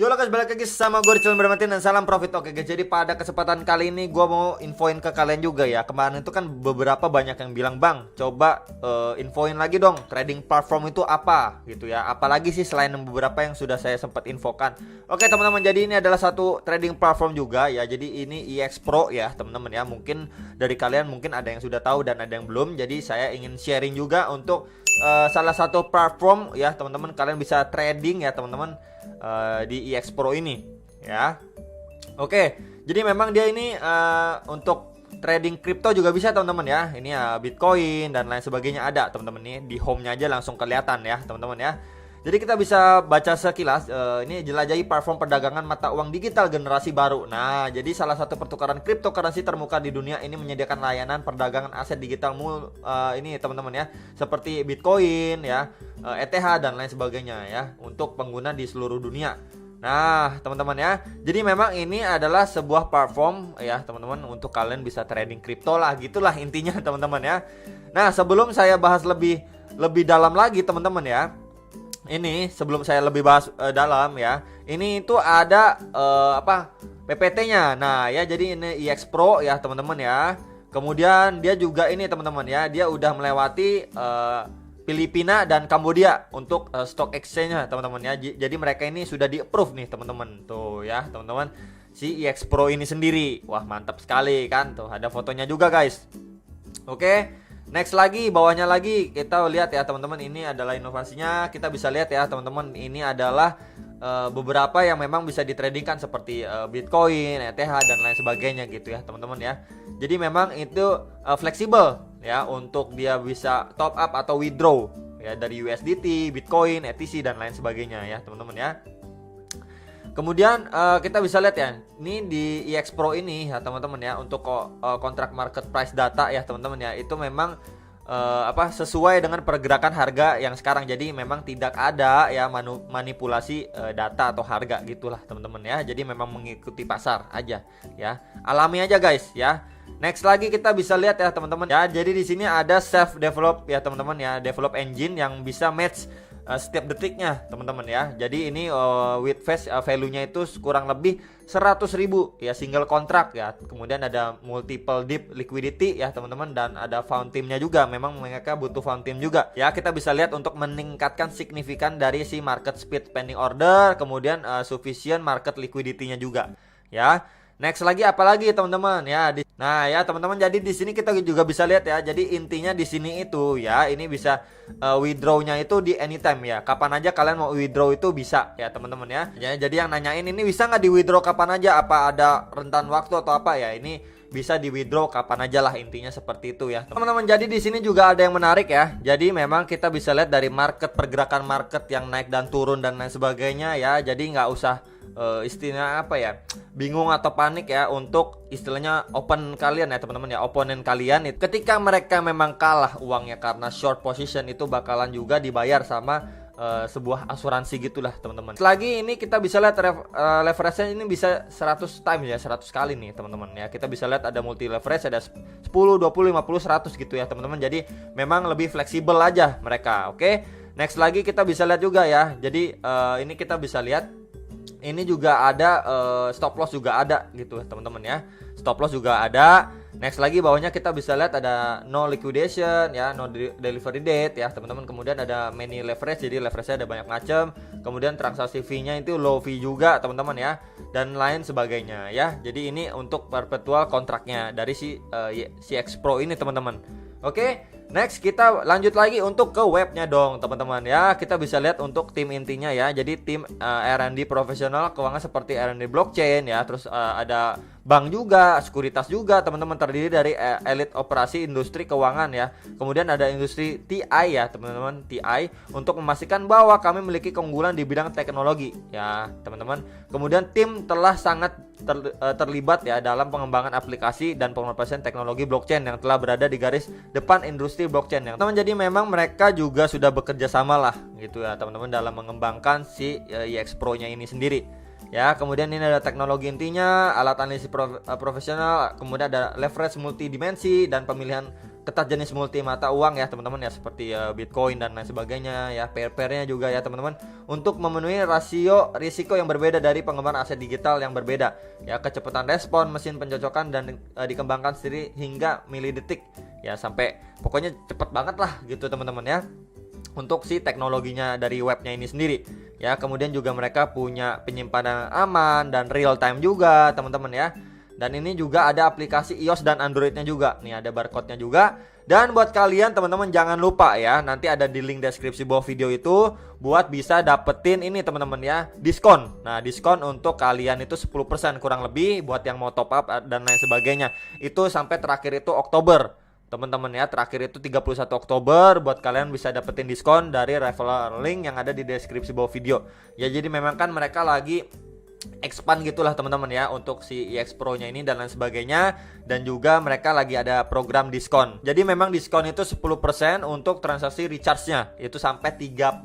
Yo guys, balik lagi sama gue Rizal Bermatin dan salam profit. Oke guys, jadi pada kesempatan kali ini gue mau infoin ke kalian juga ya. Kemarin itu kan beberapa banyak yang bilang, "Bang, coba infoin lagi dong trading platform itu apa?" gitu ya. Apalagi sih selain beberapa yang sudah saya sempat infokan. Oke teman-teman, jadi ini adalah satu trading platform juga ya. Jadi ini EX Pro ya teman-teman ya. Mungkin dari kalian mungkin ada yang sudah tahu dan ada yang belum. Jadi saya ingin sharing juga untuk salah satu platform ya teman-teman. Kalian bisa trading ya teman-teman di EX Pro ini ya. Oke, jadi memang dia ini untuk trading kripto juga bisa teman-teman ya. Ini ya Bitcoin dan lain sebagainya ada teman-teman nih. Di home-nya aja langsung kelihatan ya teman-teman ya. Jadi kita bisa baca sekilas ini jelajahi platform perdagangan mata uang digital generasi baru. Nah, jadi salah satu pertukaran cryptocurrency termuka di dunia ini menyediakan layanan perdagangan aset digital ini teman-teman ya, seperti Bitcoin ya, ETH dan lain sebagainya ya untuk pengguna di seluruh dunia. Nah, teman-teman ya. Jadi memang ini adalah sebuah platform ya, teman-teman, untuk kalian bisa trading kripto lah, gitulah intinya teman-teman ya. Nah, sebelum saya bahas lebih dalam lagi teman-teman ya. Ini sebelum saya lebih bahas dalam ya. Ini itu ada PPT-nya. Nah, ya jadi ini EX Pro ya, teman-teman ya. Kemudian dia juga ini teman-teman ya, dia udah melewati Filipina dan Kambodia untuk stock exchange-nya teman-teman ya. Jadi mereka ini sudah di-approve nih teman-teman. Tuh ya, teman-teman. Si EX Pro ini sendiri. Wah, mantap sekali kan. Tuh ada fotonya juga, guys. Oke. Next lagi, bawahnya lagi kita lihat ya teman-teman, ini adalah inovasinya. Kita bisa lihat ya teman-teman, ini adalah beberapa yang memang bisa ditradingkan seperti Bitcoin, ETH dan lain sebagainya gitu ya teman-teman ya. Jadi memang itu fleksibel ya untuk dia bisa top up atau withdraw ya dari USDT, Bitcoin, ETC dan lain sebagainya ya teman-teman ya. Kemudian kita bisa lihat ya, ini di EX Pro ini ya teman-teman ya, untuk kontrak market price data ya teman-teman ya, itu memang sesuai dengan pergerakan harga yang sekarang. Jadi memang tidak ada ya manipulasi data atau harga gitulah teman-teman ya. Jadi memang mengikuti pasar aja ya, alami aja guys ya. Next lagi kita bisa lihat ya teman-teman ya. Jadi di sini ada self develop ya teman-teman ya, develop engine yang bisa match setiap detiknya teman-teman ya. Jadi ini with face value-nya itu kurang lebih 100.000 ya single kontrak ya. Kemudian ada multiple deep liquidity ya teman-teman, dan ada found team-nya juga. Memang mereka butuh found team juga ya. Kita bisa lihat untuk meningkatkan signifikan dari si market speed pending order, kemudian sufficient market liquidity-nya juga ya. Next lagi apalagi teman-teman ya. Nah ya teman-teman, jadi di sini kita juga bisa lihat ya. Jadi intinya di sini itu ya, ini bisa withdraw-nya itu di anytime ya. Kapan aja kalian mau withdraw itu bisa ya teman-teman ya. Jadi yang nanyain ini bisa nggak di withdraw kapan aja? Apa ada rentan waktu atau apa ya? Ini bisa di withdraw kapan aja lah, intinya seperti itu ya teman-teman. Jadi di sini juga ada yang menarik ya. Jadi memang kita bisa lihat dari pergerakan market yang naik dan turun dan lain sebagainya ya. Jadi nggak usah istilahnya bingung atau panik ya untuk istilahnya open kalian ya teman-teman ya. Oponen kalian itu ketika mereka memang kalah uangnya karena short position, itu bakalan juga dibayar sama sebuah asuransi gitulah teman-teman. Lagi ini kita bisa lihat leverage-nya ini bisa 100 times ya, 100 kali nih teman-teman ya. Kita bisa lihat ada multi leverage, ada 10, 20, 50, 100 gitu ya teman-teman. Jadi memang lebih fleksibel aja mereka. Oke. Next lagi kita bisa lihat juga ya. Jadi ini kita bisa lihat ini juga ada stop loss juga ada gitu teman-teman ya. Stop loss juga ada. Next lagi bawahnya kita bisa lihat ada no liquidation ya, no delivery date ya teman-teman. Kemudian ada many leverage, jadi leverage-nya ada banyak macam. Kemudian transaksi fee-nya itu low fee juga teman-teman ya, dan lain sebagainya ya. Jadi ini untuk perpetual kontraknya dari si EX Pro ini teman-teman. Oke. Next kita lanjut lagi untuk ke webnya dong teman-teman ya. Kita bisa lihat untuk tim intinya ya. Jadi tim R&D profesional keuangan seperti R&D blockchain ya. Terus ada bank juga, sekuritas juga teman-teman, terdiri dari elit operasi industri keuangan ya. Kemudian ada industri TI ya teman-teman, TI, untuk memastikan bahwa kami memiliki keunggulan di bidang teknologi ya teman-teman. Kemudian tim telah sangat terlibat ya dalam pengembangan aplikasi dan pengoperasian teknologi blockchain yang telah berada di garis depan industri blockchain yang teman. Jadi memang mereka juga sudah bekerja sama lah gitu ya teman-teman dalam mengembangkan si EX Pro-nya ini sendiri ya. Kemudian ini ada teknologi intinya, alat analisis profesional, kemudian ada leverage multidimensi dan pemilihan ketat jenis multi mata uang ya teman-teman ya, seperti Bitcoin dan lain sebagainya ya, pair-pairnya juga ya teman-teman, untuk memenuhi rasio risiko yang berbeda dari pengembangan aset digital yang berbeda ya, kecepatan respon mesin pencocokan dan dikembangkan sendiri hingga milidetik ya, sampai pokoknya cepet banget lah gitu teman-teman ya untuk si teknologinya dari webnya ini sendiri ya. Kemudian juga mereka punya penyimpanan aman dan real time juga teman-teman ya. Dan ini juga ada aplikasi iOS dan Androidnya juga. Nih ada barcode-nya juga. Dan buat kalian teman-teman jangan lupa ya, nanti ada di link deskripsi bawah video itu buat bisa dapetin ini teman-teman ya, diskon. Nah, diskon untuk kalian itu 10% kurang lebih buat yang mau top up dan lain sebagainya. Itu sampai terakhir itu Oktober. Teman-teman ya, terakhir itu 31 Oktober buat kalian bisa dapetin diskon dari referral link yang ada di deskripsi bawah video. Ya jadi memang kan mereka lagi expand gitulah teman-teman ya untuk si EX Pro nya ini dan lain sebagainya, dan juga mereka lagi ada program diskon. Jadi memang diskon itu 10% untuk transaksi recharge-nya itu sampai 31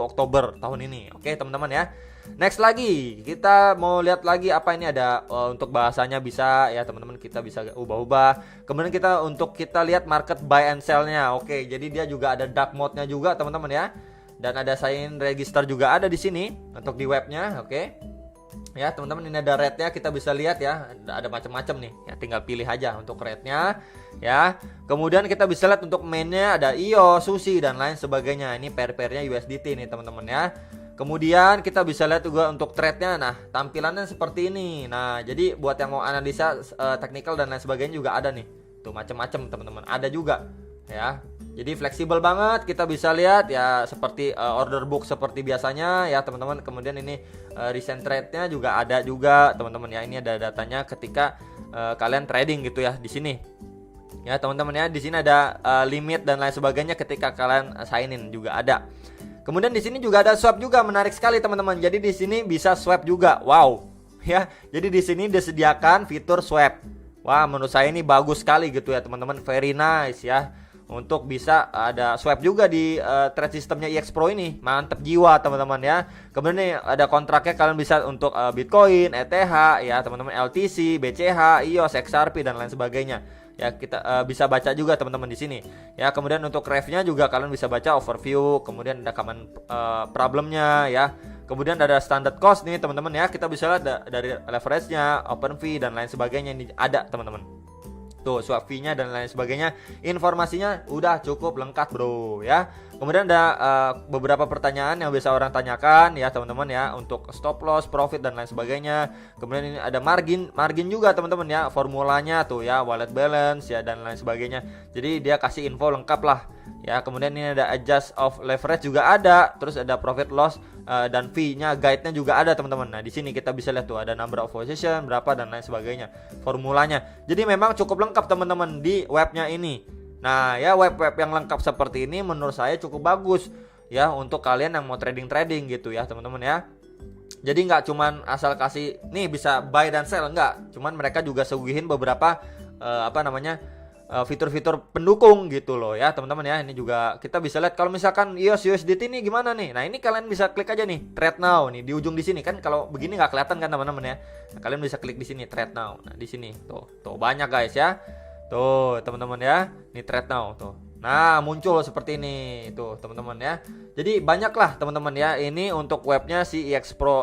Oktober tahun ini. Oke teman-teman ya. Next lagi kita mau lihat lagi apa ini ada untuk bahasanya bisa ya teman-teman, kita bisa ubah-ubah. Kemudian kita lihat market buy and sell-nya. Oke, jadi dia juga ada dark mode-nya juga teman-teman ya. Dan ada sign register juga ada di sini untuk di webnya. Oke. Ya teman-teman, ini ada rate-nya, kita bisa lihat ya, ada macam-macam nih ya, tinggal pilih aja untuk rate-nya ya. Kemudian kita bisa lihat untuk main-nya ada IO, SUSI dan lain sebagainya. Ini pair-pairnya USDT nih teman-teman ya. Kemudian kita bisa lihat juga untuk trade-nya. Nah, tampilannya seperti ini. Nah, jadi buat yang mau analisa teknikal dan lain sebagainya juga ada nih. Tuh macam-macam teman-teman, ada juga ya. Jadi fleksibel banget, kita bisa lihat ya seperti order book seperti biasanya ya teman-teman. Kemudian ini recent trade-nya juga ada juga teman-teman ya. Ini ada datanya ketika kalian trading gitu ya di sini. Ya teman-teman ya, di sini ada limit dan lain sebagainya ketika kalian sign in juga ada. Kemudian di sini juga ada swap juga, menarik sekali teman-teman. Jadi di sini bisa swap juga. Wow. Ya, jadi di sini disediakan fitur swap. Wah, menurut saya ini bagus sekali gitu ya teman-teman. Very nice ya. Untuk bisa ada swap juga di trade sistemnya EX Pro ini. Mantep jiwa teman-teman ya. Kemudian nih ada kontraknya, kalian bisa untuk Bitcoin, ETH ya teman-teman, LTC, BCH, EOS, XRP dan lain sebagainya. Ya kita bisa baca juga teman-teman di sini. Ya kemudian untuk review-nya juga kalian bisa baca overview, kemudian ada common problemnya ya. Kemudian ada standard cost nih teman-teman ya. Kita bisa lihat dari leverage-nya, open fee dan lain sebagainya ini ada teman-teman. Tuh swap fee-nya dan lain sebagainya, informasinya udah cukup lengkap bro ya. Kemudian ada beberapa pertanyaan yang bisa orang tanyakan ya teman-teman ya, untuk stop loss, profit dan lain sebagainya. Kemudian ini ada margin juga teman-teman ya, formulanya tuh ya, wallet balance ya dan lain sebagainya. Jadi dia kasih info lengkap lah ya. Kemudian ini ada adjust of leverage juga ada, terus ada profit loss dan fee-nya, guide-nya juga ada teman-teman. Nah, di sini kita bisa lihat tuh ada number of position berapa dan lain sebagainya, formulanya. Jadi memang cukup lengkap teman-teman di webnya ini. Nah, ya web-web yang lengkap seperti ini menurut saya cukup bagus ya untuk kalian yang mau trading gitu ya, teman-teman ya. Jadi nggak cuman asal kasih nih bisa buy dan sell, enggak. Cuman mereka juga suguhin beberapa fitur-fitur pendukung gitu loh ya teman-teman ya. Ini juga kita bisa lihat kalau misalkan EOS USDT ini gimana nih. Nah ini kalian bisa klik aja nih trade now nih di ujung di sini kan, kalau begini nggak kelihatan kan teman-teman ya. Nah, kalian bisa klik di sini trade now. Nah di sini tuh banyak guys ya. Tuh teman-teman ya, ini trade now tuh. Nah muncul seperti ini tuh teman-teman ya. Jadi banyak lah teman-teman ya. Ini untuk webnya si EX Pro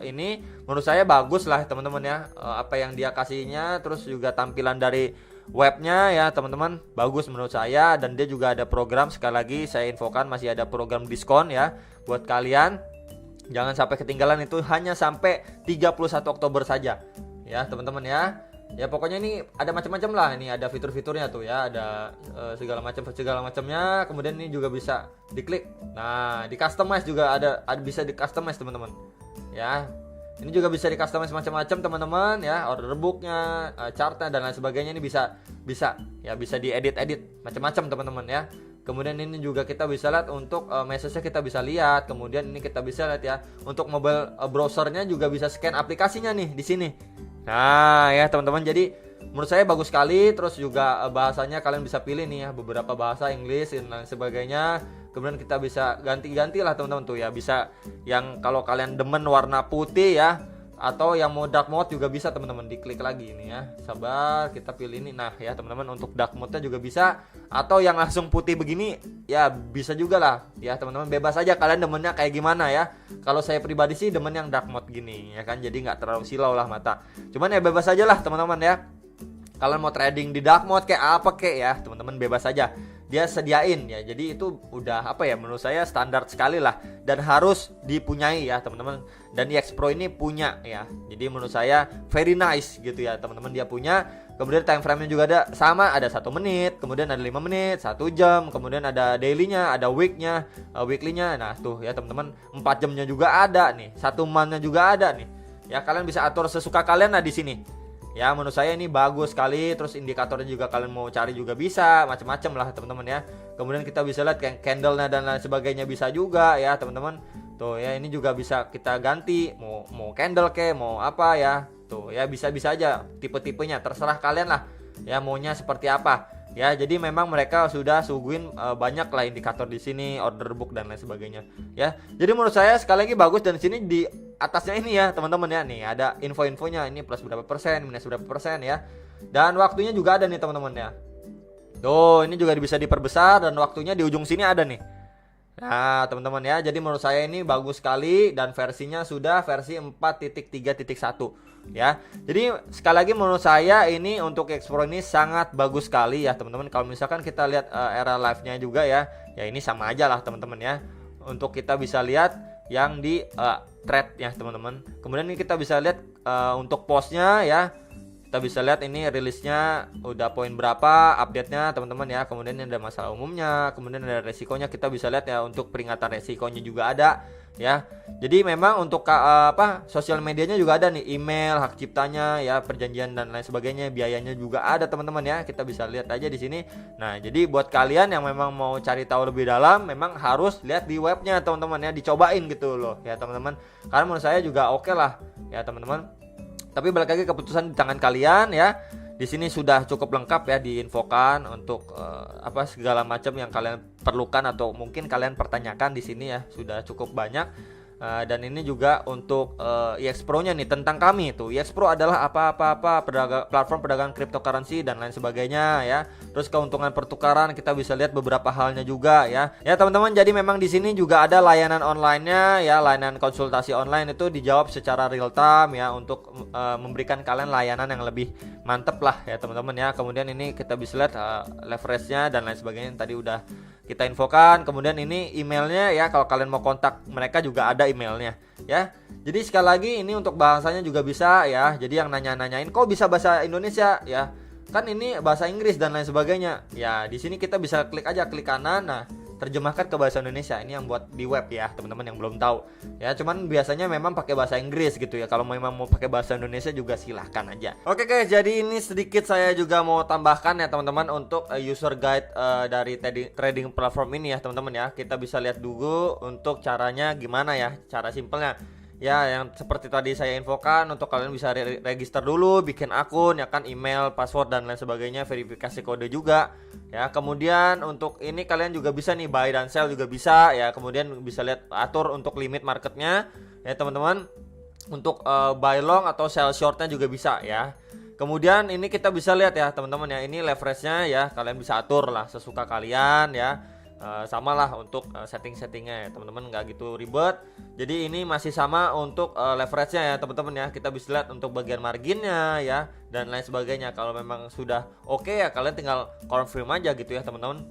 ini menurut saya bagus lah teman-teman ya. Apa yang dia kasihnya, terus juga tampilan dari webnya ya teman-teman bagus menurut saya. Dan dia juga ada program, sekali lagi saya infokan masih ada program diskon ya buat kalian. Jangan sampai ketinggalan, itu hanya sampai 31 Oktober saja ya teman-teman ya. Ya pokoknya ini ada macam-macam lah, ini ada fitur-fiturnya tuh ya, ada segala macamnya. Kemudian ini juga bisa diklik. Nah, di customize juga ada bisa di customize teman-teman. Ya. Ini juga bisa di customize macam-macam teman-teman ya, order booknya, chartnya dan lain sebagainya ini bisa diedit macam-macam teman-teman ya. Kemudian ini juga kita bisa lihat untuk message-nya kita bisa lihat. Kemudian ini kita bisa lihat ya untuk mobile browsernya juga bisa scan aplikasinya nih di sini. Nah ya teman-teman, jadi menurut saya bagus sekali. Terus juga bahasanya kalian bisa pilih nih ya, beberapa bahasa Inggris dan lain sebagainya. Kemudian kita bisa ganti-ganti lah teman-teman tuh ya, bisa yang kalau kalian demen warna putih ya, Atau yang mau dark mode juga bisa teman-teman, diklik lagi ini ya. Sabar, kita pilih ini. Nah ya teman-teman, untuk dark mode-nya juga bisa. Atau yang langsung putih begini ya bisa juga lah ya teman-teman, bebas aja kalian demennya kayak gimana ya. Kalau saya pribadi sih demen yang dark mode gini ya kan, jadi nggak terlalu silau lah mata. Cuman ya bebas aja lah teman-teman ya. Kalian mau trading di dark mode kayak apa kayak ya teman-teman, bebas aja. Dia sediain ya, jadi itu udah apa ya, menurut saya standar sekali lah dan harus dipunyai ya teman-teman. Dan EX Pro ini punya ya, jadi menurut saya very nice gitu ya teman-teman, dia punya. Kemudian time frame-nya juga ada sama, ada 1 menit, kemudian ada 5 menit, 1 jam, kemudian ada daily-nya, ada week-nya, weekly-nya. Nah tuh ya teman-teman, 4 jamnya juga ada nih, 1 month-nya juga ada nih ya. Kalian bisa atur sesuka kalian lah di sini. Ya menurut saya ini bagus sekali. Terus indikatornya juga kalian mau cari juga bisa, macam-macam lah teman-teman ya. Kemudian kita bisa lihat kayak candle-nya dan lain sebagainya bisa juga ya teman-teman. Tuh ya, ini juga bisa kita ganti, mau candle ke, mau apa ya. Tuh ya, bisa-bisa aja tipe-tipenya, terserah kalian lah ya maunya seperti apa. Ya, jadi memang mereka sudah suguhin banyak lah indikator di sini, order book dan lain sebagainya. Ya, jadi menurut saya sekali lagi bagus. Dan sini di atasnya ini ya teman-teman ya, nih ada info-infonya, ini plus berapa persen, minus berapa persen ya. Dan waktunya juga ada nih teman-teman ya. Tuh, ini juga bisa diperbesar dan waktunya di ujung sini ada nih. Nah teman-teman ya, jadi menurut saya ini bagus sekali dan versinya sudah versi 4.3.1 ya. Jadi sekali lagi menurut saya ini untuk EX Pro ini sangat bagus sekali ya teman-teman. Kalau misalkan kita lihat era live-nya juga ya, ya ini sama aja lah teman-teman ya. Untuk kita bisa lihat yang di thread ya teman-teman. Kemudian ini kita bisa lihat untuk postnya ya. Kita bisa lihat ini rilisnya udah poin berapa, update-nya teman-teman ya. Kemudian ada masalah umumnya, kemudian ada resikonya, kita bisa lihat ya. Untuk peringatan resikonya juga ada ya. Jadi memang untuk sosial medianya juga ada nih, email, hak ciptanya ya, perjanjian dan lain sebagainya, biayanya juga ada teman-teman ya. Kita bisa lihat aja di sini. Nah, jadi buat kalian yang memang mau cari tahu lebih dalam, memang harus lihat di webnya teman-teman ya, dicobain gitu loh ya teman-teman. Karena menurut saya juga oke lah ya teman-teman. Tapi balik lagi, keputusan di tangan kalian ya. Di sini sudah cukup lengkap ya, diinfokan untuk segala macam yang kalian perlukan atau mungkin kalian pertanyakan di sini ya, sudah cukup banyak. Dan ini juga untuk EX Pro-nya nih, tentang kami tuh. EX Pro adalah platform perdagangan cryptocurrency dan lain sebagainya ya. Terus keuntungan pertukaran kita bisa lihat beberapa halnya juga ya. Ya teman-teman, jadi memang di sini juga ada layanan online-nya ya, layanan konsultasi online itu dijawab secara real time ya, untuk memberikan kalian layanan yang lebih mantep lah ya teman-teman ya. Kemudian ini kita bisa lihat leverage-nya dan lain sebagainya yang tadi udah kita infokan. Kemudian ini emailnya ya, kalau kalian mau kontak mereka juga ada emailnya ya. Jadi sekali lagi ini untuk bahasanya juga bisa ya. Jadi yang nanya-nanyain kok bisa bahasa Indonesia ya, kan ini bahasa Inggris dan lain sebagainya ya. Di sini kita bisa klik aja, klik kanan, nah terjemahkan ke bahasa Indonesia. Ini yang buat di web ya teman-teman yang belum tahu ya. Cuman biasanya memang pakai bahasa Inggris gitu ya. Kalau memang mau pakai bahasa Indonesia juga silahkan aja. Oke guys, jadi ini sedikit saya juga mau tambahkan ya teman-teman untuk user guide dari trading platform ini ya teman-teman ya. Kita bisa lihat dulu untuk caranya gimana ya, cara simpelnya ya, yang seperti tadi saya infokan. Untuk kalian bisa register dulu, bikin akun ya kan, email, password dan lain sebagainya, verifikasi kode juga ya. Kemudian untuk ini kalian juga bisa nih buy dan sell juga bisa ya. Kemudian bisa lihat atur untuk limit marketnya ya teman-teman. Untuk buy long atau sell shortnya juga bisa ya. Kemudian ini kita bisa lihat ya teman-teman ya, ini leverage-nya ya, kalian bisa atur lah sesuka kalian ya. Sama lah untuk setting-settingnya ya teman-teman, nggak gitu ribet. Jadi ini masih sama untuk leverage-nya ya teman-teman ya. Kita bisa lihat untuk bagian marginnya ya dan lain sebagainya. Kalau memang sudah oke ya, kalian tinggal confirm aja gitu ya teman-teman.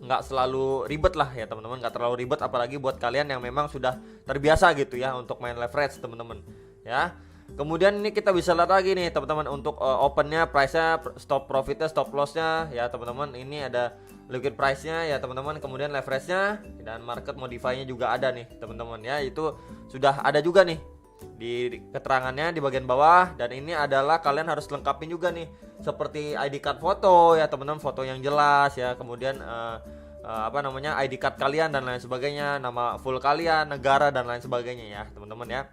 Nggak selalu ribet lah ya teman-teman, nggak terlalu ribet, apalagi buat kalian yang memang sudah terbiasa gitu ya untuk main leverage teman-teman ya. Kemudian ini kita bisa lihat lagi nih teman-teman untuk opennya, price-nya, stop profitnya, stop loss-nya ya teman-teman. Ini ada liquid price-nya ya teman-teman, kemudian leverage-nya dan market modify-nya juga ada nih teman-teman ya. Itu sudah ada juga nih di keterangannya di bagian bawah. Dan ini adalah kalian harus lengkapin juga nih seperti ID card foto ya teman-teman, foto yang jelas ya. Kemudian ID card kalian dan lain sebagainya, nama full kalian, negara dan lain sebagainya ya teman-teman ya.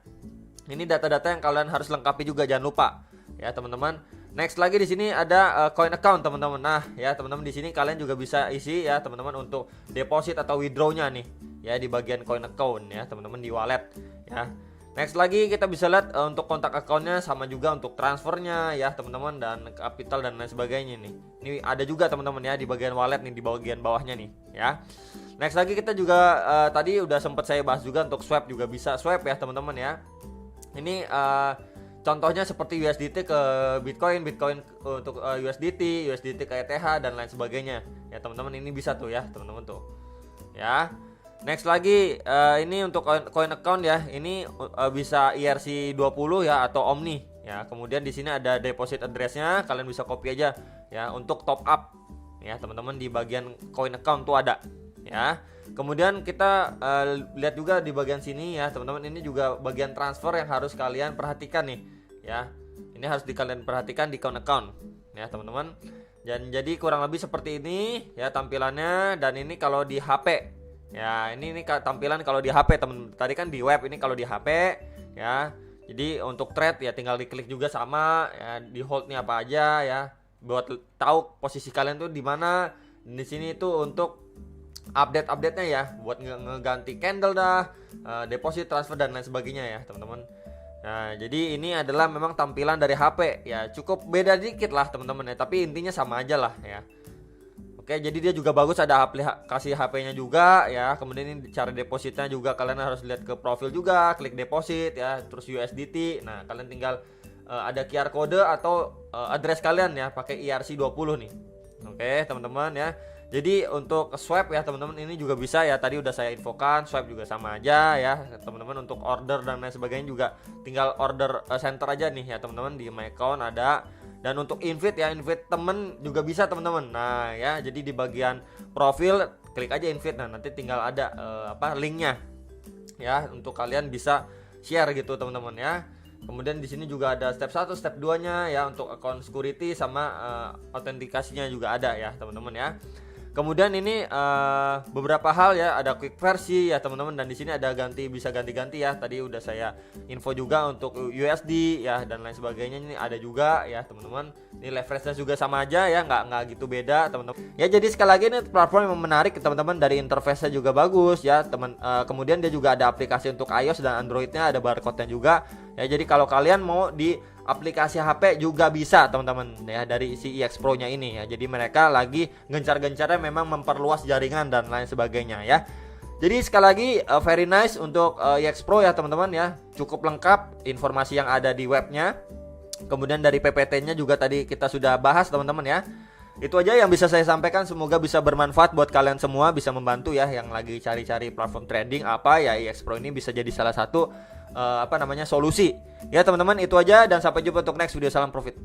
Ini data-data yang kalian harus lengkapi juga, jangan lupa ya teman-teman. Next lagi di sini ada coin account teman-teman. Nah ya teman-teman, di sini kalian juga bisa isi ya teman-teman untuk deposit atau withdraw-nya nih ya di bagian coin account ya teman-teman, di wallet ya. Next lagi kita bisa lihat untuk kontak akunnya, sama juga untuk transfernya ya teman-teman, dan kapital dan lain sebagainya nih. Ini ada juga teman-teman ya di bagian wallet nih, di bagian bawahnya nih ya. Next lagi kita juga tadi udah sempat saya bahas juga untuk swap, juga bisa swap ya teman-teman ya. Ini contohnya seperti USDT ke Bitcoin, Bitcoin untuk USDT ke ETH dan lain sebagainya ya teman-teman. Ini bisa tuh ya teman-teman tuh ya. Next lagi ini untuk coin account ya. Ini bisa ERC20 ya atau Omni ya. Kemudian di sini ada deposit address-nya, kalian bisa copy aja ya untuk top up ya teman-teman. Di bagian coin account tuh ada ya. Kemudian kita lihat juga di bagian sini ya teman-teman. Ini juga bagian transfer yang harus kalian perhatikan nih ya. Ini harus kalian perhatikan di coin account ya teman-teman. Dan jadi kurang lebih seperti ini ya tampilannya. Dan ini kalau di HP ya, ini tampilan kalau di HP teman. Tadi kan di web, ini kalau di HP ya. Jadi untuk trade ya tinggal diklik juga sama ya, di hold nih apa aja ya, buat tahu posisi kalian tuh di mana. Di sini tuh untuk update-nya ya, buat ngeganti candle dah, deposit, transfer dan lain sebagainya ya teman-teman. Nah, jadi ini adalah memang tampilan dari HP ya, cukup beda dikit lah teman-teman ya, tapi intinya sama aja lah ya. Oke, jadi dia juga bagus, ada aplikasi HP-nya juga ya. Kemudian ini cara depositnya juga, kalian harus lihat ke profil juga, klik deposit ya, terus USDT. Nah, kalian tinggal ada QR kode atau address kalian ya, pakai ERC20 nih. Oke, teman-teman ya. Jadi untuk swipe ya teman-teman, ini juga bisa ya, tadi udah saya infokan, swipe juga sama aja ya teman-teman. Untuk order dan lain sebagainya juga tinggal order center aja nih ya teman-teman, di my account ada. Dan untuk invite ya, invite temen juga bisa teman-teman. Nah ya, jadi di bagian profil klik aja invite, nah nanti tinggal ada linknya ya, untuk kalian bisa share gitu teman-teman ya. Kemudian di sini juga ada step 1, step 2-nya ya, untuk account security sama autentikasinya juga ada ya teman-teman ya. Kemudian ini beberapa hal ya, ada quick versi ya teman-teman, dan di sini ada bisa ganti-ganti ya. Tadi udah saya info juga untuk USD ya dan lain sebagainya, ini ada juga ya teman-teman. Ini leverage-nya juga sama aja ya, nggak gitu beda teman-teman. Ya jadi sekali lagi ini platform yang menarik teman-teman, dari interface-nya juga bagus ya teman. Kemudian dia juga ada aplikasi untuk iOS dan Android-nya, ada barcode-nya juga. Ya jadi kalau kalian mau di aplikasi HP juga bisa teman-teman ya, dari si EX Pro nya ini ya. Jadi mereka lagi gencar-gencarnya memang memperluas jaringan dan lain sebagainya ya. Jadi sekali lagi very nice untuk EX Pro ya teman-teman ya. Cukup lengkap informasi yang ada di webnya. Kemudian dari PPT-nya juga tadi kita sudah bahas teman-teman ya. Itu aja yang bisa saya sampaikan, semoga bisa bermanfaat buat kalian semua, bisa membantu ya yang lagi cari-cari platform trading apa ya. EX Pro ini bisa jadi salah satu solusi. Ya teman-teman, itu aja dan sampai jumpa untuk next video. Salam profit.